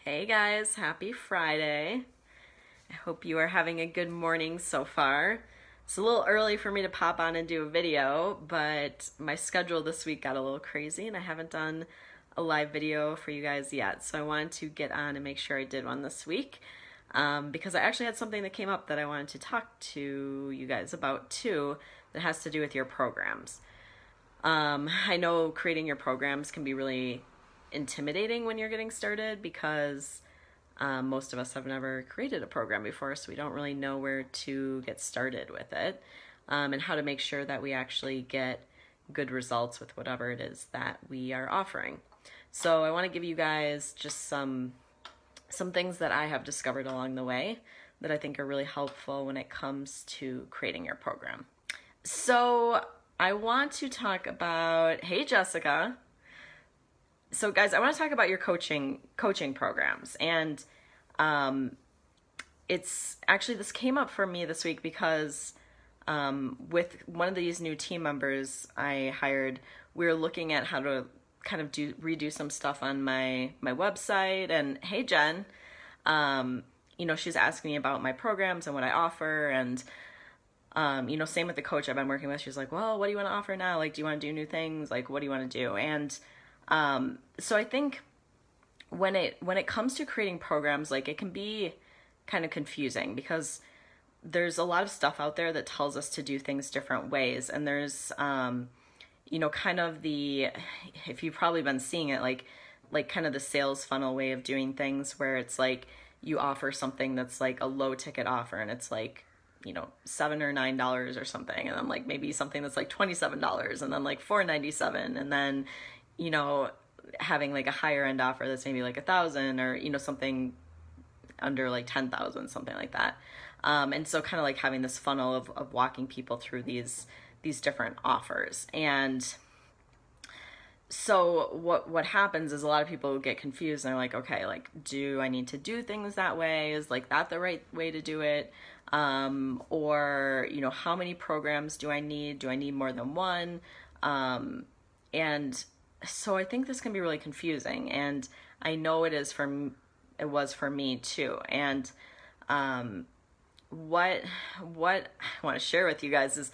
Hey guys, happy Friday. I hope you are having a good morning so far. It's a little early for me to pop on and do a video, but my schedule this week got a little crazy and I haven't done a live video for you guys yet. So I wanted to get on and make sure I did one this week because I actually had something that came up that I wanted to talk to you guys about too that has to do with your programs. I know creating your programs can be really intimidating when you're getting started because most of us have never created a program before, so we don't really know where to get started with it and how to make sure that we actually get good results with whatever it is that we are offering. So I want to give you guys just some things that I have discovered along the way that I think are really helpful when it comes to creating your program. So I want to talk about, hey Jessica. So guys, I want to talk about your coaching programs, and it's actually, this came up for me this week because with one of these new team members I hired, we were looking at how to kind of redo some stuff on my website. And hey Jen, she's asking me about my programs and what I offer, and same with the coach I've been working with. She's like, well, what do you want to offer now? Like, do you want to do new things? Like, what do you want to do? And so I think when it comes to creating programs, like, it can be kind of confusing because there's a lot of stuff out there that tells us to do things different ways. And there's, kind of if you've probably been seeing it, like kind of the sales funnel way of doing things, where it's like you offer something that's like a low ticket offer and it's like, $7 or $9 or something. And then like maybe something that's like $27 and then like $4.97. And then, having like a higher end offer that's maybe like 1,000 or, something under like 10,000, something like that. And so kind of like having this funnel of walking people through these different offers. And so what happens is a lot of people get confused and they're like, okay, like, do I need to do things that way? Is like that the right way to do it? Or, how many programs do I need? Do I need more than one? And so I think this can be really confusing, and I know it was for me too. And what I want to share with you guys is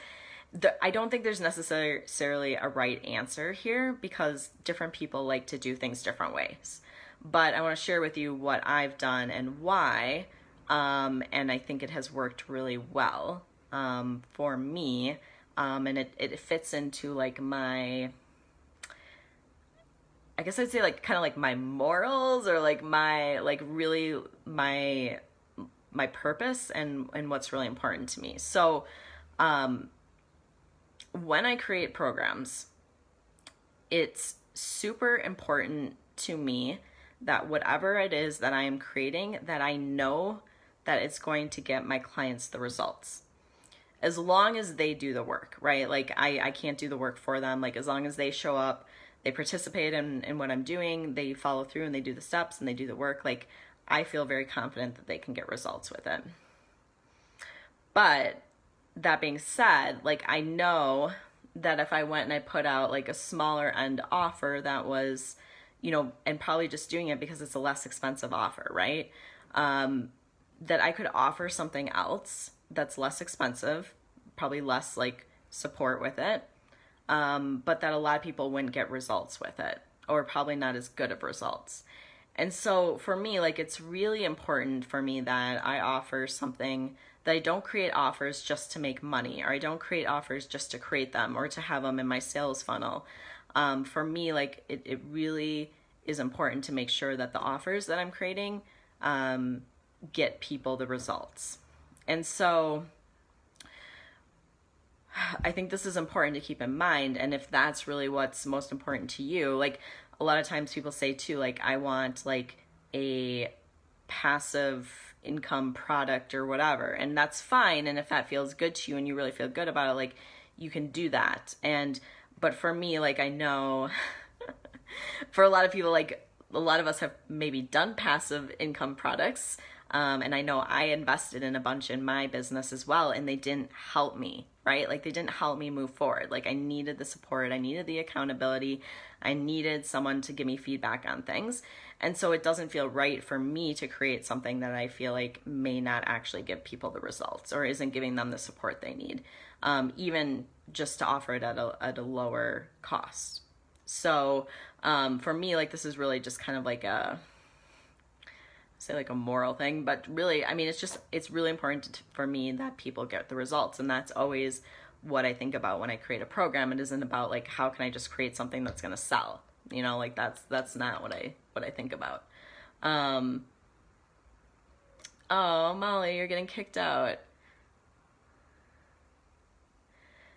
I don't think there's necessarily a right answer here, because different people like to do things different ways. But I want to share with you what I've done and why, and I think it has worked really well for me, and it fits into like I guess I'd say like kind of like my morals, or like my purpose and what's really important to me. So when I create programs, it's super important to me that whatever it is that I am creating, that I know that it's going to get my clients the results. As long as they do the work, right? Like I can't do the work for them. Like, as long as they show up, they participate in what I'm doing, they follow through and they do the steps and they do the work, like, I feel very confident that they can get results with it. But that being said, like, I know that if I went and I put out like a smaller end offer that was, and probably just doing it because it's a less expensive offer, right? That I could offer something else that's less expensive, probably less like support with it, but that a lot of people wouldn't get results with it, or probably not as good of results. And so for me, like, it's really important for me that I offer something, that I don't create offers just to make money, or I don't create offers just to create them or to have them in my sales funnel. For me, like, it really is important to make sure that the offers that I'm creating get people the results. And so I think this is important to keep in mind. And if that's really what's most important to you, like, a lot of times people say too, like, I want like a passive income product or whatever, and that's fine. And if that feels good to you and you really feel good about it, like, you can do that. But for me, like, I know for a lot of people, like, a lot of us have maybe done passive income products. And I know I invested in a bunch in my business as well, and they didn't help me right? Like they didn't help me move forward. Like I needed the support, I needed the accountability, I needed someone to give me feedback on things. And so it doesn't feel right for me to create something that I feel like may not actually give people the results or isn't giving them the support they need, even just to offer it at a lower cost. So for me, like this is really just kind of like a moral thing, but really, I mean, it's really important for me that people get the results. And that's always what I think about when I create a program. It isn't about like, how can I just create something that's going to sell? You know, like that's not what I think about. Oh, Molly, you're getting kicked out.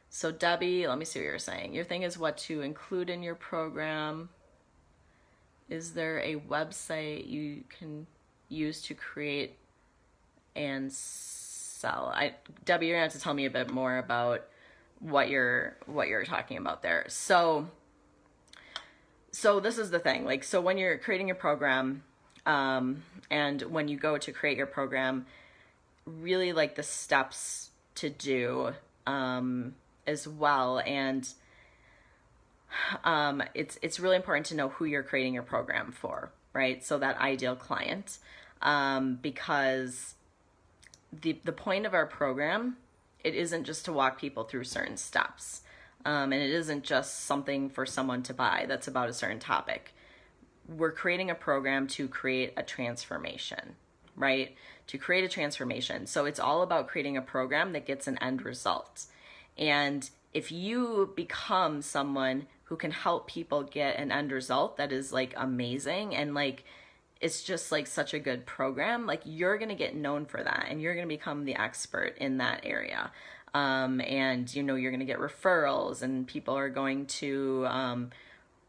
So Debbie, let me see what you're saying. Your thing is what to include in your program. Is there a website you can use to create and sell? Debbie, you're gonna have to tell me a bit more about what you're talking about there. So this is the thing. Like, so when you're creating your program, and when you go to create your program, really like the steps to do, as well. And it's really important to know who you're creating your program for, right? So that ideal client, because the point of our program, it isn't just to walk people through certain steps, and it isn't just something for someone to buy that's about a certain topic. We're creating a program to create a transformation, right? To create a transformation. So it's all about creating a program that gets an end result. And if you become someone who can help people get an end result that is like amazing and like it's just like such a good program, like you're going to get known for that and you're going to become the expert in that area. And you know, you're going to get referrals and people are going to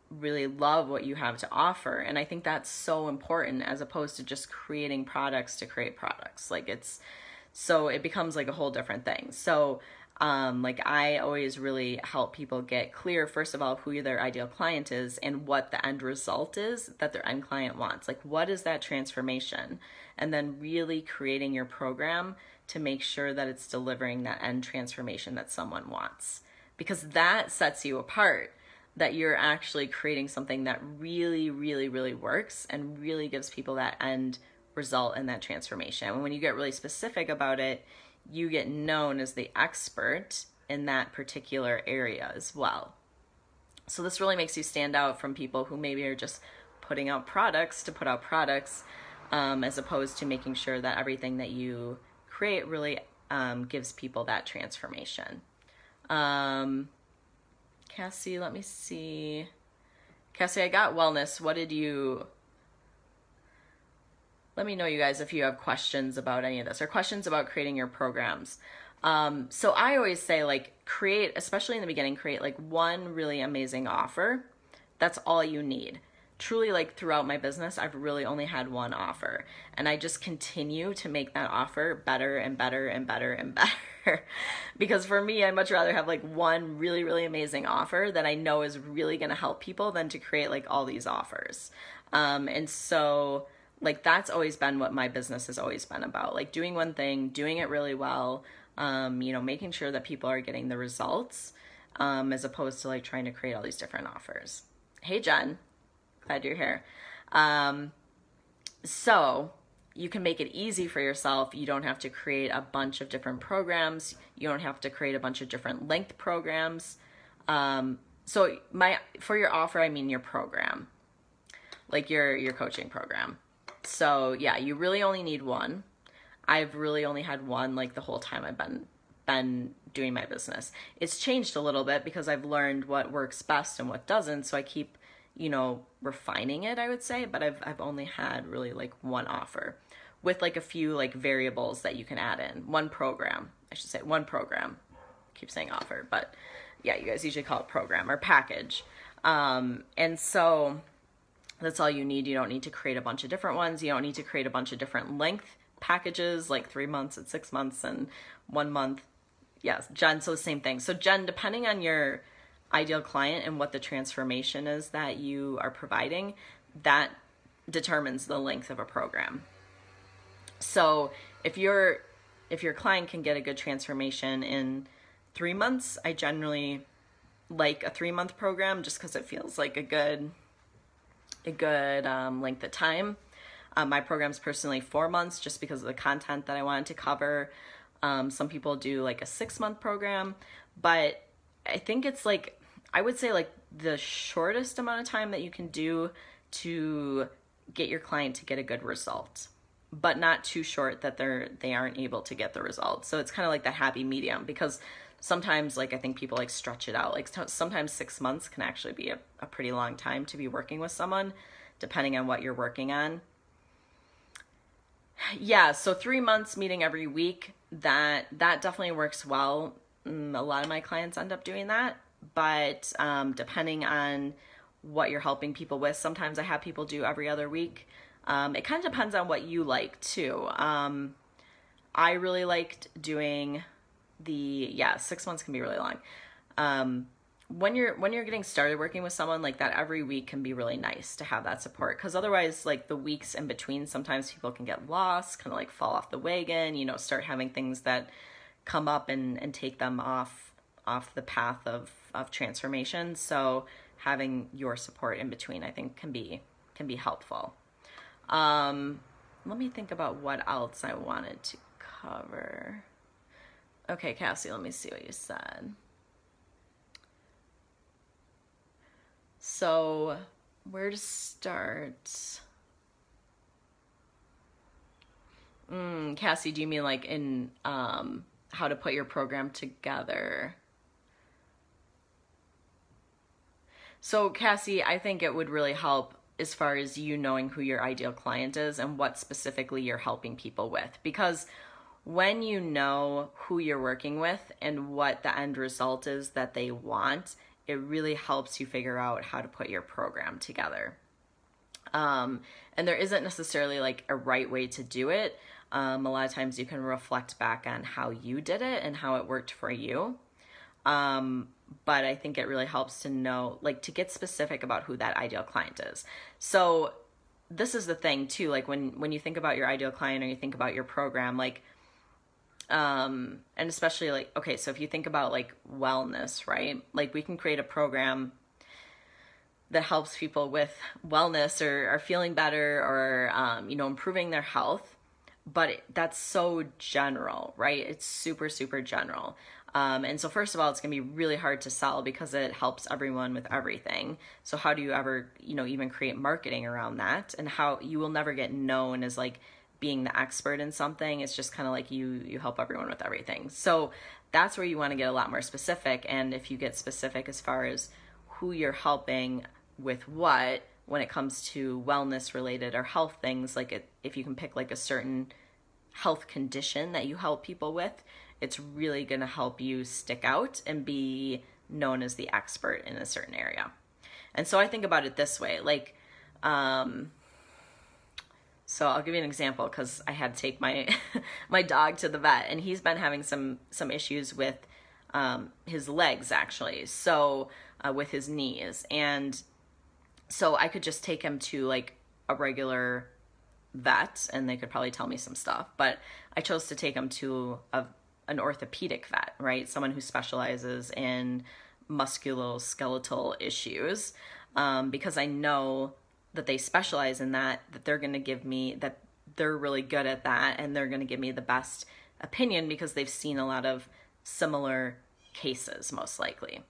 really love what you have to offer. And I think that's so important, as opposed to just creating products to create products. Like it becomes like a whole different thing. So like I always really help people get clear, first of all, who their ideal client is and what the end result is that their end client wants. Like, what is that transformation? And then really creating your program to make sure that it's delivering that end transformation that someone wants, because that sets you apart, that you're actually creating something that really, really, really works and really gives people that end result and that transformation. And when you get really specific about it, you get known as the expert in that particular area as well. So this really makes you stand out from people who maybe are just putting out products to put out products, as opposed to making sure that everything that you create really gives people that transformation. Cassie, let me see. Cassie, I got wellness. Let me know, you guys, if you have questions about any of this or questions about creating your programs. So I always say, like, create, especially in the beginning, create like one really amazing offer. That's all you need. Truly, like throughout my business, I've really only had one offer, and I just continue to make that offer better and better and better and better. Because for me, I'd much rather have like one really, really amazing offer that I know is really going to help people than to create like all these offers. And so like that's always been what my business has always been about, like doing one thing, doing it really well, you know, making sure that people are getting the results, as opposed to like trying to create all these different offers. Hey, Jen. Glad you're here. So you can make it easy for yourself. You don't have to create a bunch of different programs. You don't have to create a bunch of different length programs. So for your offer, I mean your program, like your coaching program. So yeah, you really only need one. I've really only had one like the whole time I've been doing my business. It's changed a little bit because I've learned what works best and what doesn't. So I keep, you know, refining it, I would say, but I've only had really like one offer with like a few like variables that you can add in. One program, I should say one program. I keep saying offer, but yeah, you guys usually call it program or package. And so that's all you need. You don't need to create a bunch of different ones. You don't need to create a bunch of different length packages, like 3 months and 6 months and 1 month. Yes, Jen, so the same thing. So Jen, depending on your ideal client and what the transformation is that you are providing, that determines the length of a program. So if your client can get a good transformation in 3 months. I generally like a 3-month program just because it feels like a good length of time. My program's personally 4 months just because of the content that I wanted to cover. Some people do like a 6-month program, but I think it's like, I would say like the shortest amount of time that you can do to get your client to get a good result, but not too short that they aren't able to get the result. So it's kind of like that happy medium, because sometimes like I think people like stretch it out. Like sometimes 6 months can actually be a pretty long time to be working with someone, depending on what you're working on. Yeah, so 3 months meeting every week, that definitely works well. A lot of my clients end up doing that, but depending on what you're helping people with, sometimes I have people do every other week. It kind of depends on what you like too. I really liked doing 6 months can be really long. When you're getting started working with someone, like that every week can be really nice to have that support, because otherwise like the weeks in between, sometimes people can get lost, kind of like fall off the wagon, start having things that come up and take them off the path of transformation. So having your support in between, I think, can be helpful. Let me think about what else I wanted to cover. Okay, Cassie, let me see what you said. So where to start? Cassie, do you mean like in how to put your program together? So Cassie, I think it would really help as far as you knowing who your ideal client is and what specifically you're helping people with. Because when you know who you're working with and what the end result is that they want, it really helps you figure out how to put your program together. And there isn't necessarily like a right way to do it. A lot of times you can reflect back on how you did it and how it worked for you. But I think it really helps to know, like, to get specific about who that ideal client is. So this is the thing too, like when you think about your ideal client or you think about your program, like, and especially like, okay, so if you think about like wellness, right? Like we can create a program that helps people with wellness or feeling better or, improving their health. But that's so general, right? It's super, super general. And so first of all, it's going to be really hard to sell because it helps everyone with everything. So how do you ever, even create marketing around that? And how you will never get known as like being the expert in something. It's just kind of like you help everyone with everything. So that's where you want to get a lot more specific. And if you get specific as far as who you're helping with what, when it comes to wellness related or health things, like if you can pick like a certain health condition that you help people with, it's really going to help you stick out and be known as the expert in a certain area. And so I think about it this way, like, so I'll give you an example because I had to take my my dog to the vet, and he's been having some issues with his legs actually, so with his knees. And so I could just take him to like a regular vet and they could probably tell me some stuff, but I chose to take him to an orthopedic vet, right? Someone who specializes in musculoskeletal issues, because I know that they specialize in that they're going to give me, that they're really good at that, and they're going to give me the best opinion because they've seen a lot of similar cases, most likely.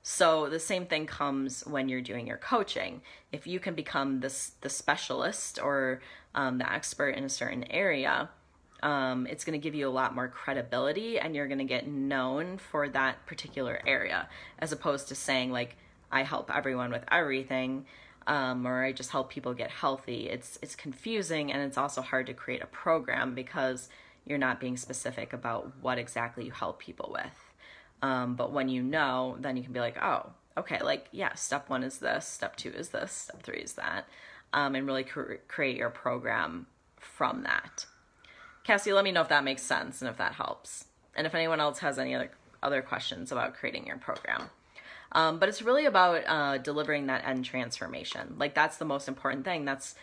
So the same thing comes when you're doing your coaching. If you can become the specialist or the expert in a certain area, it's going to give you a lot more credibility, and you're going to get known for that particular area, as opposed to saying like, I help everyone with everything, or I just help people get healthy. It's confusing, and it's also hard to create a program because you're not being specific about what exactly you help people with. But when you know, then you can be like, oh, okay, like, yeah, step 1 is this, step 2 is this, step 3 is that, and really create your program from that. Cassie, let me know if that makes sense and if that helps. And if anyone else has any other questions about creating your program. But it's really about delivering that end transformation. Like, that's the most important thing. That's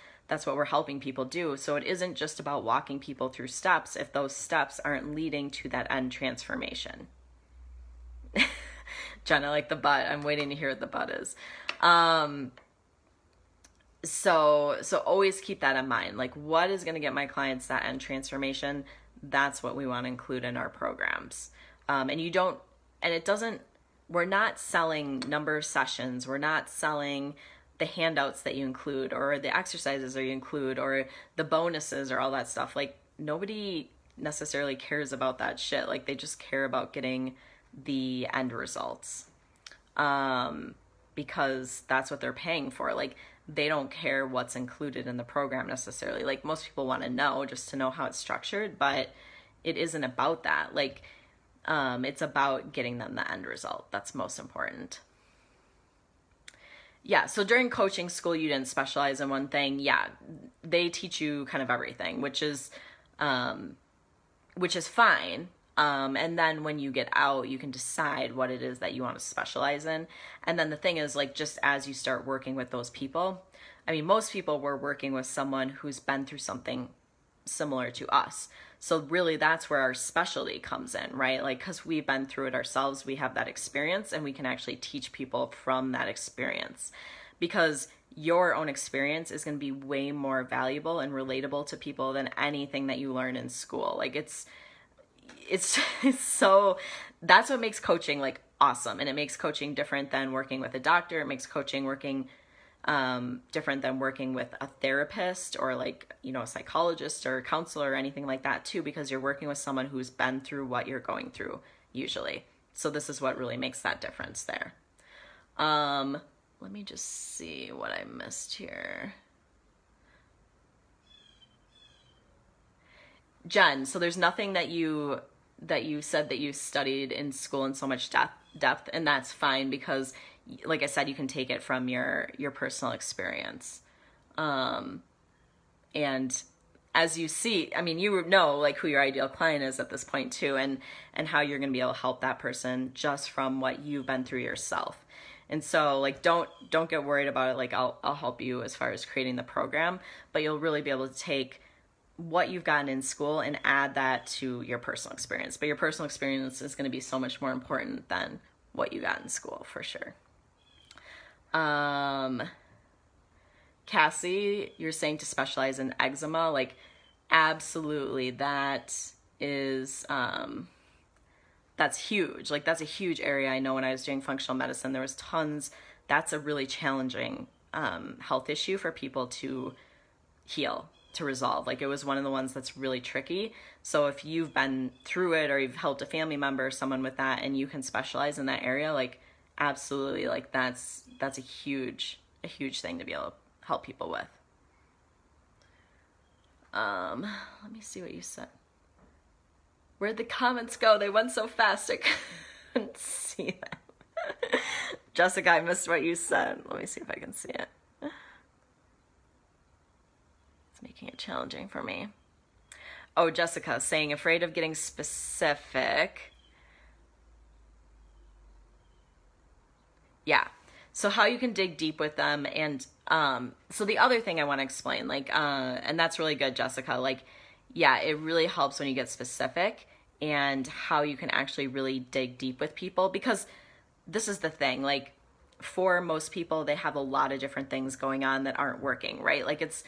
what we're helping people do. So it isn't just about walking people through steps if those steps aren't leading to that end transformation. Jen, I like the but. I'm waiting to hear what the but is. So always keep that in mind. Like, what is going to get my clients that end transformation? That's what we want to include in our programs. We're not selling number of sessions. We're not selling the handouts that you include or the exercises that you include or the bonuses or all that stuff. Like, nobody necessarily cares about that shit. Like, they just care about getting the end results. Because that's what they're paying for. Like, they don't care what's included in the program necessarily. Like, most people want to know just to know how it's structured, but it isn't about that. Like, it's about getting them the end result. That's most important. Yeah, so during coaching school, you didn't specialize in one thing. Yeah, they teach you kind of everything, which is fine. And then when you get out, you can decide what it is that you want to specialize in. And then the thing is, like, just as you start working with those people, I mean, most people were working with someone who's been through something similar to us. So really that's where our specialty comes in, right? Like, because we've been through it ourselves, we have that experience and we can actually teach people from that experience, because your own experience is going to be way more valuable and relatable to people than anything that you learn in school. Like, it's so, that's what makes coaching like awesome. And it makes coaching different than working with a doctor. It makes coaching different than working with a therapist or, like, you know, a psychologist or a counselor or anything like that too, because you're working with someone who's been through what you're going through usually. So this is what really makes that difference there. Let me just see what I missed here. Jen, so there's nothing that you said that you studied in school in so much depth, and that's fine, because like I said, you can take it from your personal experience. And as you see, I mean, you know, like, who your ideal client is at this point too, and how you're going to be able to help that person just from what you've been through yourself. And so, like, don't get worried about it. Like, I'll help you as far as creating the program, but you'll really be able to take what you've gotten in school and add that to your personal experience. But your personal experience is going to be so much more important than what you got in school, for sure. Cassie, you're saying to specialize in eczema. Like, absolutely. That is, that's huge. Like, that's a huge area. I know when I was doing functional medicine, there was tons. That's a really challenging, health issue for people to heal, to resolve. Like, it was one of the ones that's really tricky. So if you've been through it, or you've helped a family member or someone with that, and you can specialize in that area, like, absolutely, like, that's a huge thing to be able to help people with. Let me see what you said. Where'd the comments go? They went so fast I couldn't see them. Jessica, I missed what you said. Let me see if I can see it. It's making it challenging for me. Oh, Jessica saying afraid of getting specific. Yeah. So how you can dig deep with them. And so the other thing I want to explain, like, and that's really good, Jessica, like, yeah, it really helps when you get specific, and how you can actually really dig deep with people, because this is the thing, like, for most people, they have a lot of different things going on that aren't working, right? Like, it's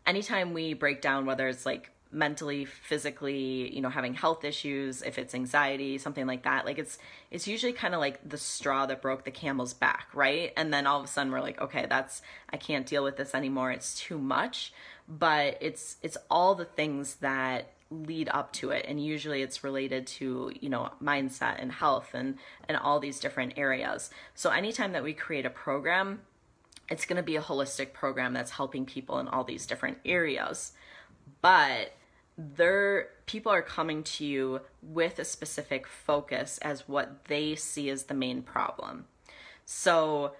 anytime we break down, whether it's like mentally, physically, you know, having health issues, if it's anxiety, something like that, like, it's usually kind of like the straw that broke the camel's back, right? And then all of a sudden we're like, okay, I can't deal with this anymore. It's too much. But it's all the things that lead up to it. And usually it's related to, you know, mindset and health and all these different areas. So anytime that we create a program, it's going to be a holistic program that's helping people in all these different areas. But people are coming to you with a specific focus as what they see as the main problem. So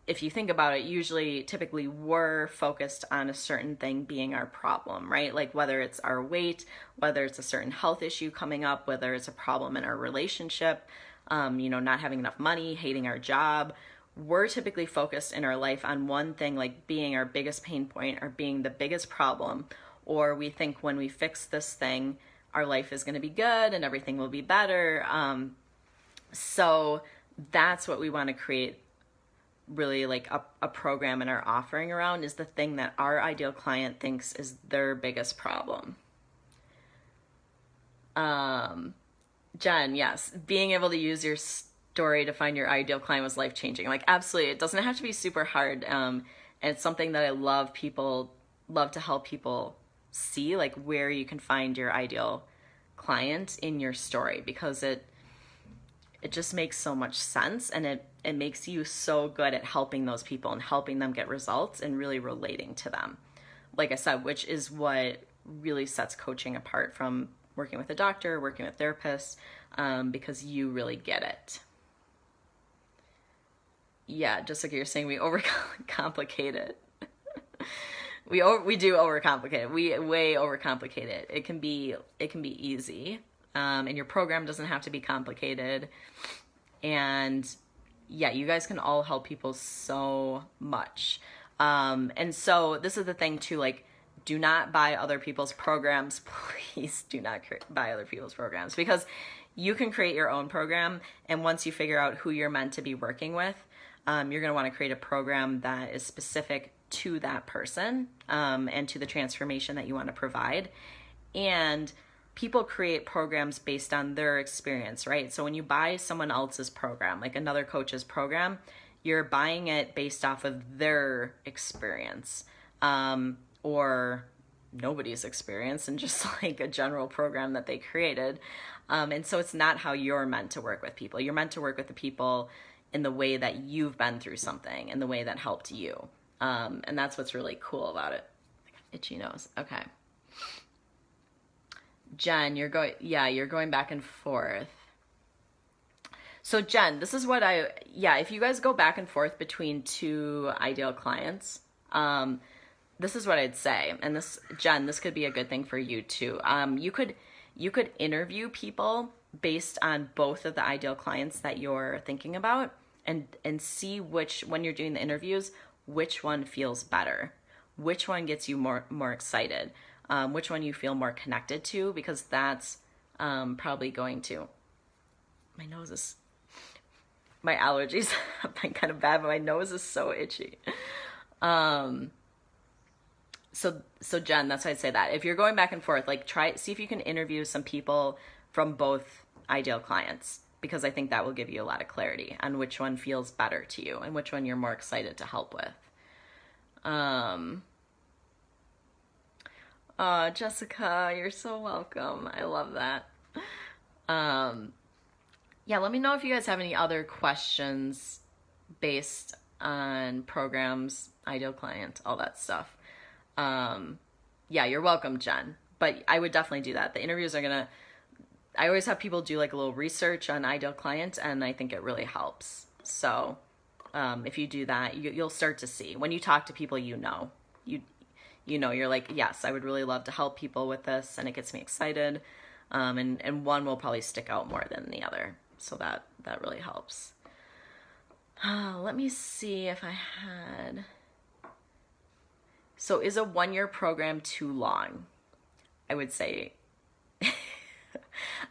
if you think about it, typically we're focused on a certain thing being our problem, right? Like, whether it's our weight, whether it's a certain health issue coming up, whether it's a problem in our relationship, you know, not having enough money, hating our job, we're typically focused in our life on one thing, like being our biggest pain point or being the biggest problem. Or we think when we fix this thing, our life is going to be good and everything will be better. So that's what we want to create really like a program in our offering around, is the thing that our ideal client thinks is their biggest problem. Jen, yes, being able to use your story to find your ideal client was life-changing. Like, absolutely. It doesn't have to be super hard. And it's something that I love to help people see, like where you can find your ideal client in your story, because it just makes so much sense, and it makes you so good at helping those people and helping them get results and really relating to them. Like I said, which is what really sets coaching apart from working with a doctor, working with therapists, because you really get it. Yeah, just like you're saying, we overcomplicate it. we do overcomplicate it. We way overcomplicate it. It can be easy, and your program doesn't have to be complicated. And yeah, you guys can all help people so much. And so this is the thing too, like, do not buy other people's programs. Please do not buy other people's programs, because you can create your own program. And once you figure out who you're meant to be working with, you're going to want to create a program that is specific to that person, and to the transformation that you want to provide. And people create programs based on their experience, right? So when you buy someone else's program, like another coach's program, you're buying it based off of their experience, or nobody's experience, and just like a general program that they created. And so it's not how you're meant to work with people. You're meant to work with the people in the way that you've been through something, in the way that helped you. And that's what's really cool about it. Itchy nose. Okay. Jen, you're going back and forth. So Jen, this is what if you guys go back and forth between two ideal clients, this is what I'd say. And this, Jen, this could be a good thing for you too. You could interview people based on both of the ideal clients that you're thinking about, and see when you're doing the interviews, which one feels better, which one gets you more excited, which one you feel more connected to, because that's probably going to, my allergies have been kind of bad, but my nose is so itchy. So Jen, that's why I'd say that. If you're going back and forth, like see if you can interview some people from both ideal clients, because I think that will give you a lot of clarity on which one feels better to you and which one you're more excited to help with. Jessica, you're so welcome. I love that. Yeah, let me know if you guys have any other questions based on programs, ideal client, all that stuff. Yeah, you're welcome, Jen. But I would definitely do that. The interviews I always have people do like a little research on ideal client, and I think it really helps. So if you do that, you'll start to see. When you talk to people, you're like, yes, I would really love to help people with this, and it gets me excited. And one will probably stick out more than the other. So that really helps. Let me see if I had... So is a 1-year program too long? I would say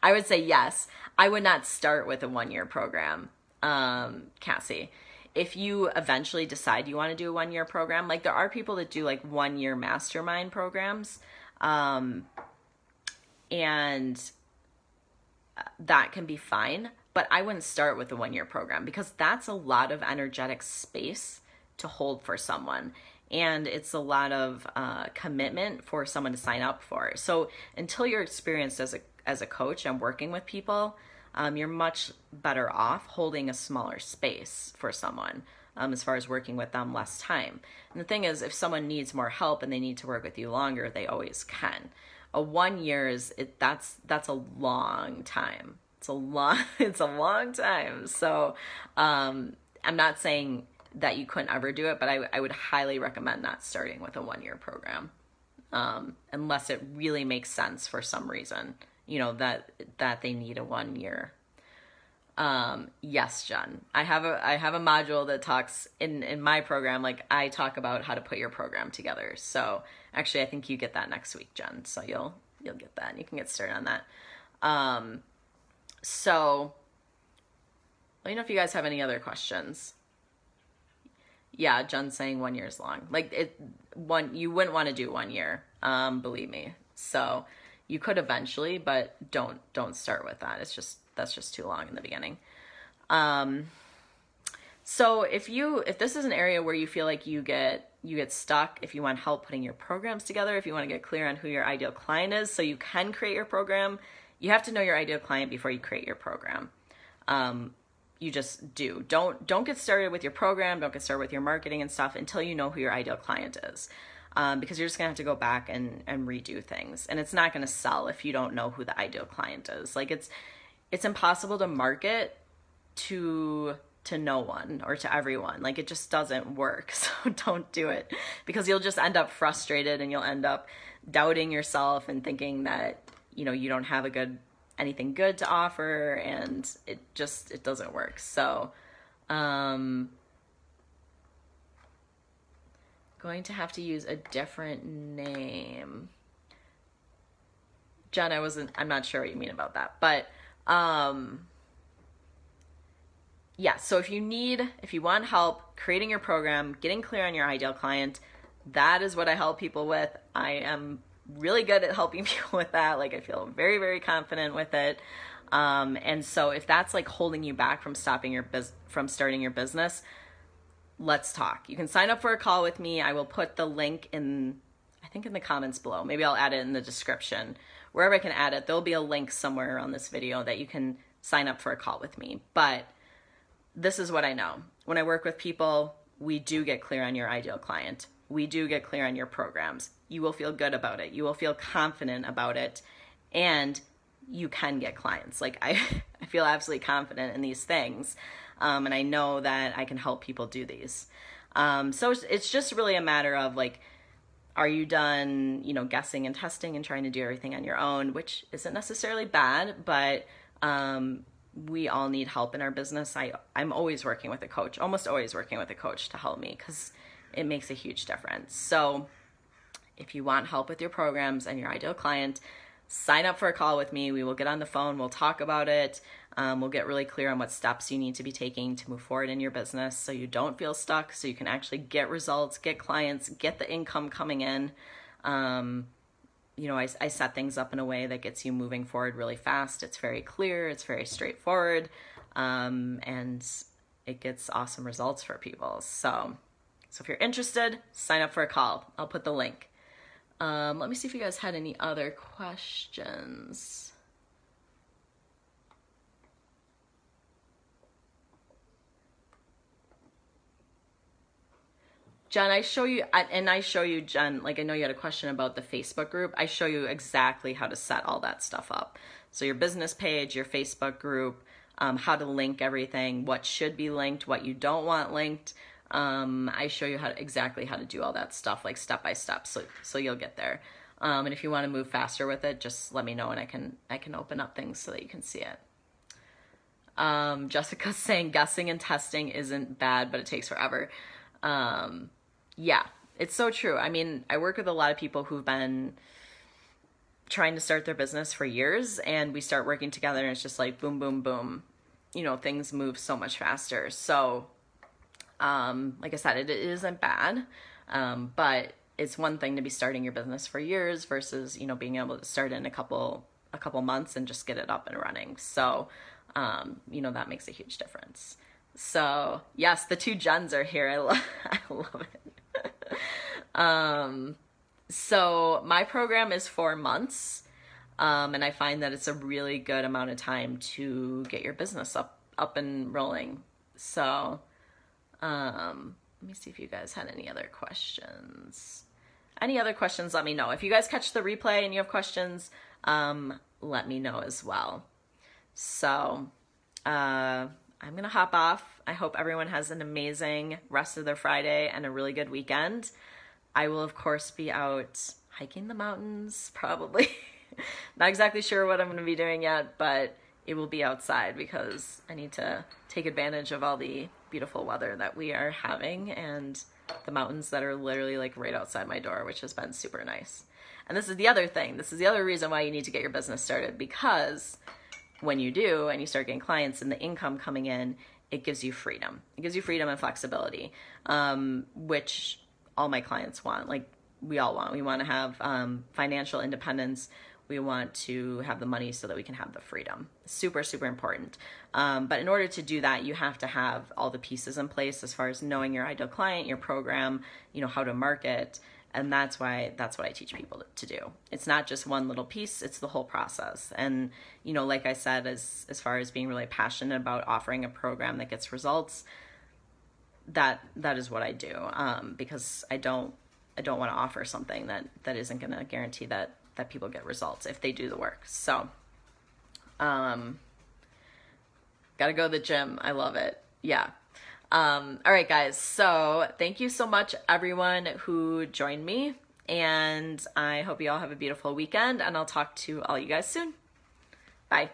yes. I would not start with a 1-year program, Cassie. If you eventually decide you want to do a 1-year program, like there are people that do like 1-year mastermind programs, and that can be fine, but I wouldn't start with a 1-year program, because that's a lot of energetic space to hold for someone. And it's a lot of commitment for someone to sign up for. So until you're experienced as a coach and working with people, you're much better off holding a smaller space for someone, as far as working with them less time. And the thing is, if someone needs more help and they need to work with you longer, they always can. A 1 year that's a long time. It's a long time. So I'm not saying that you couldn't ever do it, but I would highly recommend not starting with a 1-year program, unless it really makes sense for some reason, that they need a 1 year. Yes, Jen, I have a module that talks in my program, like I talk about how to put your program together. So actually I think you get that next week, Jen. So you'll get that and you can get started on that. So Let me know if you guys have any other questions. Yeah, Jen's saying 1 year is long. Like you wouldn't want to do 1 year, believe me. So you could eventually, but don't start with that. That's just too long in the beginning. So if this is an area where you feel like you get stuck, if you want help putting your programs together, if you want to get clear on who your ideal client is so you can create your program, you have to know your ideal client before you create your program. You just do. Don't get started with your program, don't get started with your marketing and stuff until you know who your ideal client is. Because you're just gonna have to go back and redo things. And it's not gonna sell if you don't know who the ideal client is. Like it's impossible to market to no one or to everyone. Like it just doesn't work. So don't do it, because you'll just end up frustrated and you'll end up doubting yourself and thinking that, you don't have anything good to offer, and it doesn't work. So, going to have to use a different name. Jen, I'm not sure what you mean about that, but, yeah, so if you want help creating your program, getting clear on your ideal client, that is what I help people with. I am really good at helping people with that. Like I feel very, very confident with it. And so if that's like holding you back from starting your business, let's talk. You can sign up for a call with me. I will put the link in the comments below. Maybe I'll add it in the description. Wherever I can add it, there'll be a link somewhere around this video that you can sign up for a call with me. But this is what I know. When I work with people, we do get clear on your ideal client. We do get clear on your programs. You will feel good about it. You will feel confident about it. And you can get clients. Like I feel absolutely confident in these things. And I know that I can help people do these. So it's just really a matter of like, are you done, guessing and testing and trying to do everything on your own, which isn't necessarily bad, but we all need help in our business. I'm always working with a coach, almost always working with a coach to help me, because it makes a huge difference. So if you want help with your programs and your ideal client, sign up for a call with me. We will get on the phone. We'll talk about it. We'll get really clear on what steps you need to be taking to move forward in your business so you don't feel stuck, so you can actually get results, get clients, get the income coming in. I set things up in a way that gets you moving forward really fast. It's very clear. It's very straightforward. And it gets awesome results for people. So if you're interested, sign up for a call. I'll put the link. Let me see if you guys had any other questions. Jen, I show you, Jen, like I know you had a question about the Facebook group. I show you exactly how to set all that stuff up. So your business page, your Facebook group, how to link everything, what should be linked, what you don't want linked. I show you exactly how to do all that stuff, like step by step, so you'll get there. And if you want to move faster with it, just let me know and I can open up things so that you can see it. Jessica's saying guessing and testing isn't bad, but it takes forever. Yeah, it's so true. I mean, I work with a lot of people who've been trying to start their business for years, and we start working together and it's just like boom, boom, boom. Things move so much faster. So, like I said, it isn't bad, but it's one thing to be starting your business for years versus, being able to start in a couple months and just get it up and running. So, that makes a huge difference. So yes, the two Jens are here. I love it. So my program is 4 months. And I find that it's a really good amount of time to get your business up and rolling. So, let me see if you guys had any other questions. Any other questions, let me know. If you guys catch the replay and you have questions, let me know as well. So, I'm going to hop off. I hope everyone has an amazing rest of their Friday and a really good weekend. I will, of course, be out hiking the mountains, probably. Not exactly sure what I'm going to be doing yet, but it will be outside because I need to take advantage of all the beautiful weather that we are having and the mountains that are literally like right outside my door, which has been super nice. And this is the other thing. This is the other reason why you need to get your business started, because when you do and you start getting clients and the income coming in, it gives you freedom. It gives you freedom and flexibility, which all my clients want. Like we all want. We want to have financial independence. We want to have the money so that we can have the freedom. Super, super important. But in order to do that, you have to have all the pieces in place as far as knowing your ideal client, your program, how to market. And that's what I teach people to do. It's not just one little piece, it's the whole process. And, like I said, as far as being really passionate about offering a program that gets results, that is what I do. Because I don't want to offer something that isn't going to guarantee that people get results if they do the work. So, gotta go to the gym. I love it. Yeah. All right, guys. So thank you so much, everyone who joined me. And I hope you all have a beautiful weekend. And I'll talk to all you guys soon. Bye.